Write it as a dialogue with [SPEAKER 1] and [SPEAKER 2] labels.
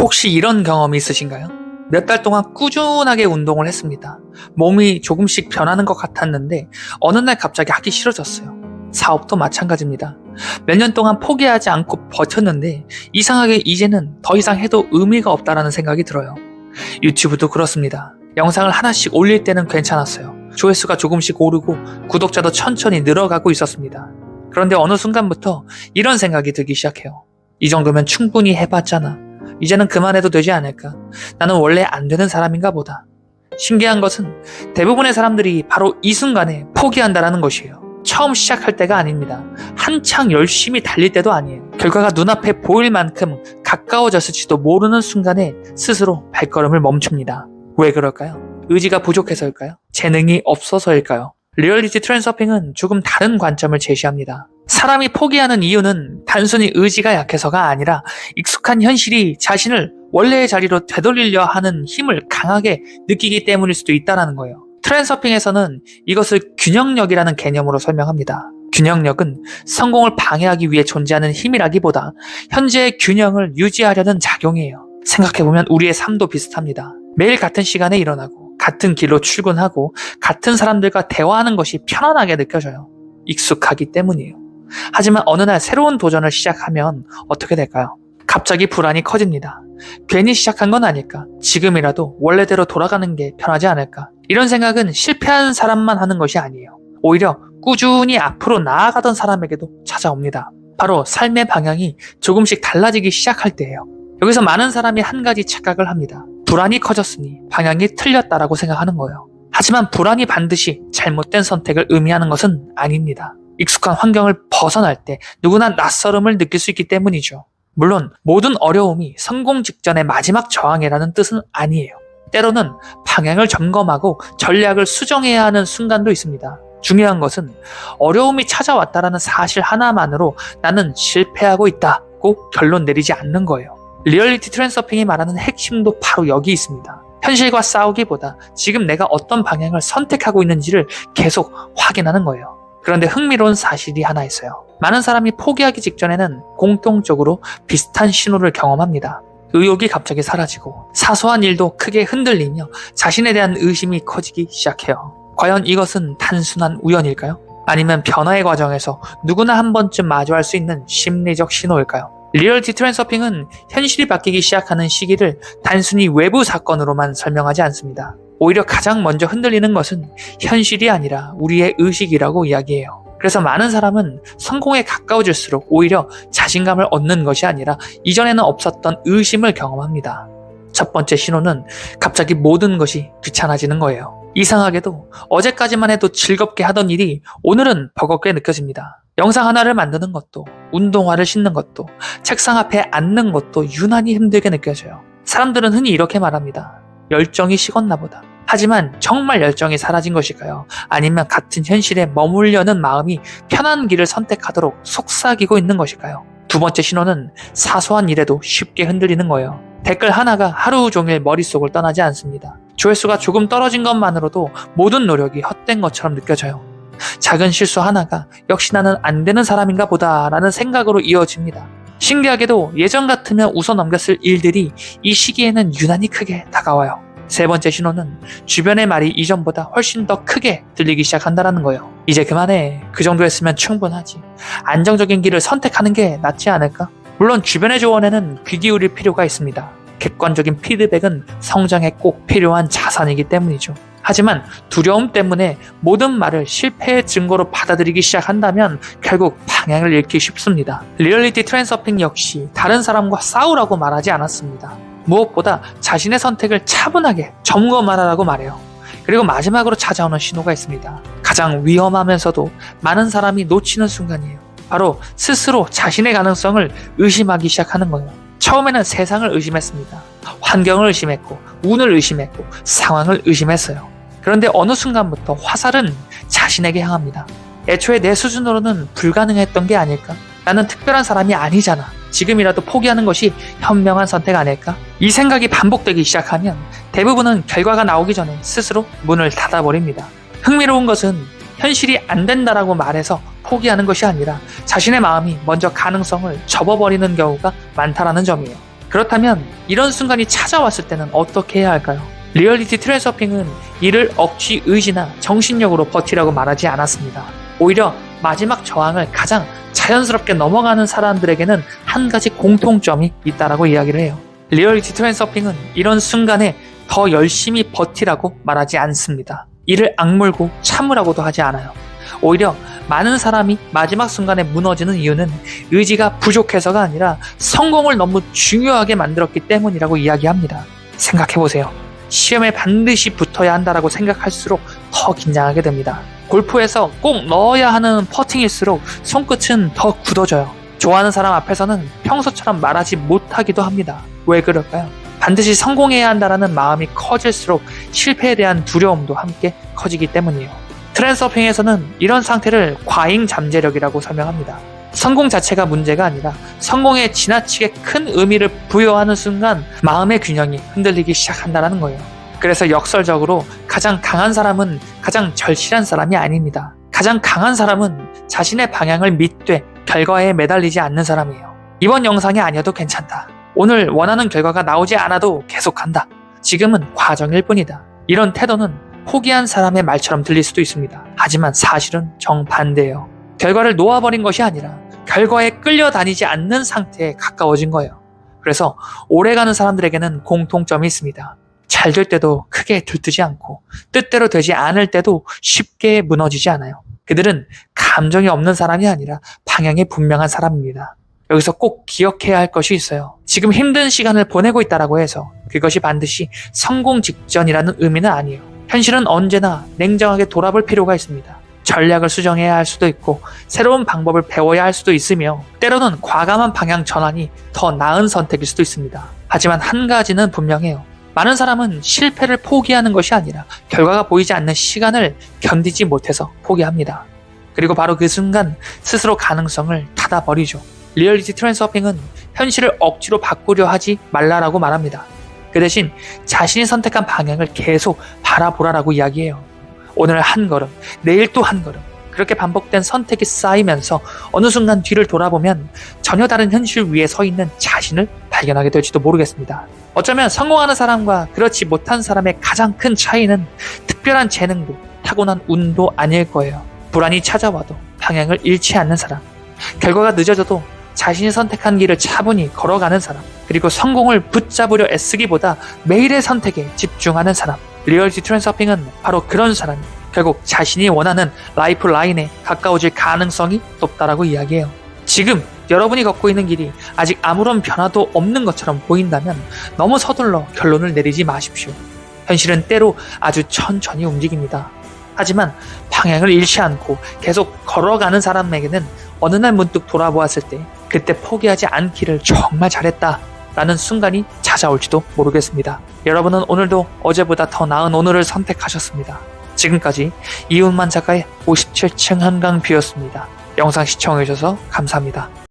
[SPEAKER 1] 혹시 이런 경험이 있으신가요? 몇 달 동안 꾸준하게 운동을 했습니다. 몸이 조금씩 변하는 것 같았는데 어느 날 갑자기 하기 싫어졌어요. 사업도 마찬가지입니다. 몇 년 동안 포기하지 않고 버텼는데 이상하게 이제는 더 이상 해도 의미가 없다라는 생각이 들어요. 유튜브도 그렇습니다. 영상을 하나씩 올릴 때는 괜찮았어요. 조회수가 조금씩 오르고 구독자도 천천히 늘어가고 있었습니다. 그런데 어느 순간부터 이런 생각이 들기 시작해요. 이 정도면 충분히 해봤잖아. 이제는 그만해도 되지 않을까? 나는 원래 안 되는 사람인가 보다. 신기한 것은 대부분의 사람들이 바로 이 순간에 포기한다는 것이에요. 처음 시작할 때가 아닙니다. 한창 열심히 달릴 때도 아니에요. 결과가 눈앞에 보일 만큼 가까워졌을지도 모르는 순간에 스스로 발걸음을 멈춥니다. 왜 그럴까요? 의지가 부족해서일까요? 재능이 없어서일까요? 리얼리티 트랜서핑은 조금 다른 관점을 제시합니다. 사람이 포기하는 이유는 단순히 의지가 약해서가 아니라 익숙한 현실이 자신을 원래의 자리로 되돌리려 하는 힘을 강하게 느끼기 때문일 수도 있다는 거예요. 트랜서핑에서는 이것을 균형력이라는 개념으로 설명합니다. 균형력은 성공을 방해하기 위해 존재하는 힘이라기보다 현재의 균형을 유지하려는 작용이에요. 생각해보면 우리의 삶도 비슷합니다. 매일 같은 시간에 일어나고 같은 길로 출근하고 같은 사람들과 대화하는 것이 편안하게 느껴져요. 익숙하기 때문이에요. 하지만 어느 날 새로운 도전을 시작하면 어떻게 될까요? 갑자기 불안이 커집니다. 괜히 시작한 건 아닐까? 지금이라도 원래대로 돌아가는 게 편하지 않을까? 이런 생각은 실패한 사람만 하는 것이 아니에요. 오히려 꾸준히 앞으로 나아가던 사람에게도 찾아옵니다. 바로 삶의 방향이 조금씩 달라지기 시작할 때예요. 여기서 많은 사람이 한 가지 착각을 합니다. 불안이 커졌으니 방향이 틀렸다라고 생각하는 거예요. 하지만 불안이 반드시 잘못된 선택을 의미하는 것은 아닙니다. 익숙한 환경을 벗어날 때 누구나 낯설음을 느낄 수 있기 때문이죠. 물론 모든 어려움이 성공 직전의 마지막 저항이라는 뜻은 아니에요. 때로는 방향을 점검하고 전략을 수정해야 하는 순간도 있습니다. 중요한 것은 어려움이 찾아왔다라는 사실 하나만으로 나는 실패하고 있다고 결론 내리지 않는 거예요. 리얼리티 트랜서핑이 말하는 핵심도 바로 여기 있습니다. 현실과 싸우기보다 지금 내가 어떤 방향을 선택하고 있는지를 계속 확인하는 거예요. 그런데 흥미로운 사실이 하나 있어요. 많은 사람이 포기하기 직전에는 공통적으로 비슷한 신호를 경험합니다. 의욕이 갑자기 사라지고 사소한 일도 크게 흔들리며 자신에 대한 의심이 커지기 시작해요. 과연 이것은 단순한 우연일까요? 아니면 변화의 과정에서 누구나 한 번쯤 마주할 수 있는 심리적 신호일까요? 리얼리티 트랜서핑은 현실이 바뀌기 시작하는 시기를 단순히 외부 사건으로만 설명하지 않습니다. 오히려 가장 먼저 흔들리는 것은 현실이 아니라 우리의 의식이라고 이야기해요. 그래서 많은 사람은 성공에 가까워질수록 오히려 자신감을 얻는 것이 아니라 이전에는 없었던 의심을 경험합니다. 첫 번째 신호는 갑자기 모든 것이 귀찮아지는 거예요. 이상하게도 어제까지만 해도 즐겁게 하던 일이 오늘은 버겁게 느껴집니다. 영상 하나를 만드는 것도, 운동화를 신는 것도, 책상 앞에 앉는 것도 유난히 힘들게 느껴져요. 사람들은 흔히 이렇게 말합니다. 열정이 식었나 보다. 하지만 정말 열정이 사라진 것일까요? 아니면 같은 현실에 머물려는 마음이 편한 길을 선택하도록 속삭이고 있는 것일까요? 두 번째 신호는 사소한 일에도 쉽게 흔들리는 거예요. 댓글 하나가 하루 종일 머릿속을 떠나지 않습니다. 조회수가 조금 떨어진 것만으로도 모든 노력이 헛된 것처럼 느껴져요. 작은 실수 하나가 역시 나는 안 되는 사람인가 보다 라는 생각으로 이어집니다. 신기하게도 예전 같으면 웃어 넘겼을 일들이 이 시기에는 유난히 크게 다가와요. 세 번째 신호는 주변의 말이 이전보다 훨씬 더 크게 들리기 시작한다는 거예요. 이제 그만해. 그 정도 했으면 충분하지. 안정적인 길을 선택하는 게 낫지 않을까? 물론 주변의 조언에는 귀 기울일 필요가 있습니다. 객관적인 피드백은 성장에 꼭 필요한 자산이기 때문이죠. 하지만 두려움 때문에 모든 말을 실패의 증거로 받아들이기 시작한다면 결국 방향을 잃기 쉽습니다. 리얼리티 트랜서핑 역시 다른 사람과 싸우라고 말하지 않았습니다. 무엇보다 자신의 선택을 차분하게 점검하라고 말해요. 그리고 마지막으로 찾아오는 신호가 있습니다. 가장 위험하면서도 많은 사람이 놓치는 순간이에요. 바로 스스로 자신의 가능성을 의심하기 시작하는 거예요. 처음에는 세상을 의심했습니다. 환경을 의심했고, 운을 의심했고, 상황을 의심했어요. 그런데 어느 순간부터 화살은 자신에게 향합니다. 애초에 내 수준으로는 불가능했던 게 아닐까? 나는 특별한 사람이 아니잖아. 지금이라도 포기하는 것이 현명한 선택 아닐까? 이 생각이 반복되기 시작하면 대부분은 결과가 나오기 전에 스스로 문을 닫아버립니다. 흥미로운 것은 현실이 안 된다라고 말해서 포기하는 것이 아니라 자신의 마음이 먼저 가능성을 접어버리는 경우가 많다라는 점이에요. 그렇다면 이런 순간이 찾아왔을 때는 어떻게 해야 할까요? 리얼리티 트랜서핑은 이를 억지 의지나 정신력으로 버티라고 말하지 않았습니다. 오히려 마지막 저항을 가장 자연스럽게 넘어가는 사람들에게는 한 가지 공통점이 있다라고 이야기를 해요. 리얼리티 트랜서핑은 이런 순간에 더 열심히 버티라고 말하지 않습니다. 이를 악물고 참으라고도 하지 않아요. 오히려 많은 사람이 마지막 순간에 무너지는 이유는 의지가 부족해서가 아니라 성공을 너무 중요하게 만들었기 때문이라고 이야기합니다. 생각해보세요. 시험에 반드시 붙어야 한다라고 생각할수록 더 긴장하게 됩니다. 골프에서 꼭 넣어야 하는 퍼팅일수록 손끝은 더 굳어져요. 좋아하는 사람 앞에서는 평소처럼 말하지 못하기도 합니다. 왜 그럴까요? 반드시 성공해야 한다는 마음이 커질수록 실패에 대한 두려움도 함께 커지기 때문이에요. 트랜서핑에서는 이런 상태를 과잉 잠재력이라고 설명합니다. 성공 자체가 문제가 아니라 성공에 지나치게 큰 의미를 부여하는 순간 마음의 균형이 흔들리기 시작한다는 거예요. 그래서 역설적으로 가장 강한 사람은 가장 절실한 사람이 아닙니다. 가장 강한 사람은 자신의 방향을 믿되 결과에 매달리지 않는 사람이에요. 이번 영상이 아니어도 괜찮다. 오늘 원하는 결과가 나오지 않아도 계속한다. 지금은 과정일 뿐이다. 이런 태도는 포기한 사람의 말처럼 들릴 수도 있습니다. 하지만 사실은 정반대예요. 결과를 놓아버린 것이 아니라 결과에 끌려다니지 않는 상태에 가까워진 거예요. 그래서 오래가는 사람들에게는 공통점이 있습니다. 잘 될 때도 크게 들뜨지 않고 뜻대로 되지 않을 때도 쉽게 무너지지 않아요. 그들은 감정이 없는 사람이 아니라 방향이 분명한 사람입니다. 여기서 꼭 기억해야 할 것이 있어요. 지금 힘든 시간을 보내고 있다라고 해서 그것이 반드시 성공 직전이라는 의미는 아니에요. 현실은 언제나 냉정하게 돌아볼 필요가 있습니다. 전략을 수정해야 할 수도 있고 새로운 방법을 배워야 할 수도 있으며 때로는 과감한 방향 전환이 더 나은 선택일 수도 있습니다. 하지만 한 가지는 분명해요. 많은 사람은 실패를 포기하는 것이 아니라 결과가 보이지 않는 시간을 견디지 못해서 포기합니다. 그리고 바로 그 순간 스스로 가능성을 닫아버리죠. 리얼리티 트랜서핑은 현실을 억지로 바꾸려 하지 말라라고 말합니다. 그 대신 자신이 선택한 방향을 계속 바라보라라고 이야기해요. 오늘 한 걸음, 내일 또 한 걸음, 그렇게 반복된 선택이 쌓이면서 어느 순간 뒤를 돌아보면 전혀 다른 현실 위에 서 있는 자신을 발견하게 될지도 모르겠습니다. 어쩌면 성공하는 사람과 그렇지 못한 사람의 가장 큰 차이는 특별한 재능도 타고난 운도 아닐 거예요. 불안이 찾아와도 방향을 잃지 않는 사람, 결과가 늦어져도 자신이 선택한 길을 차분히 걸어가는 사람, 그리고 성공을 붙잡으려 애쓰기보다 매일의 선택에 집중하는 사람. 리얼리티 트랜서핑은 바로 그런 사람이 결국 자신이 원하는 라이프 라인에 가까워질 가능성이 높다라고 이야기해요. 지금 여러분이 걷고 있는 길이 아직 아무런 변화도 없는 것처럼 보인다면 너무 서둘러 결론을 내리지 마십시오. 현실은 때로 아주 천천히 움직입니다. 하지만 방향을 잃지 않고 계속 걸어가는 사람에게는 어느 날 문득 돌아보았을 때 그때 포기하지 않기를 정말 잘했다 라는 순간이 찾아올지도 모르겠습니다. 여러분은 오늘도 어제보다 더 나은 오늘을 선택하셨습니다. 지금까지 이훈만 작가의 57층 한강뷰였습니다. 영상 시청해주셔서 감사합니다.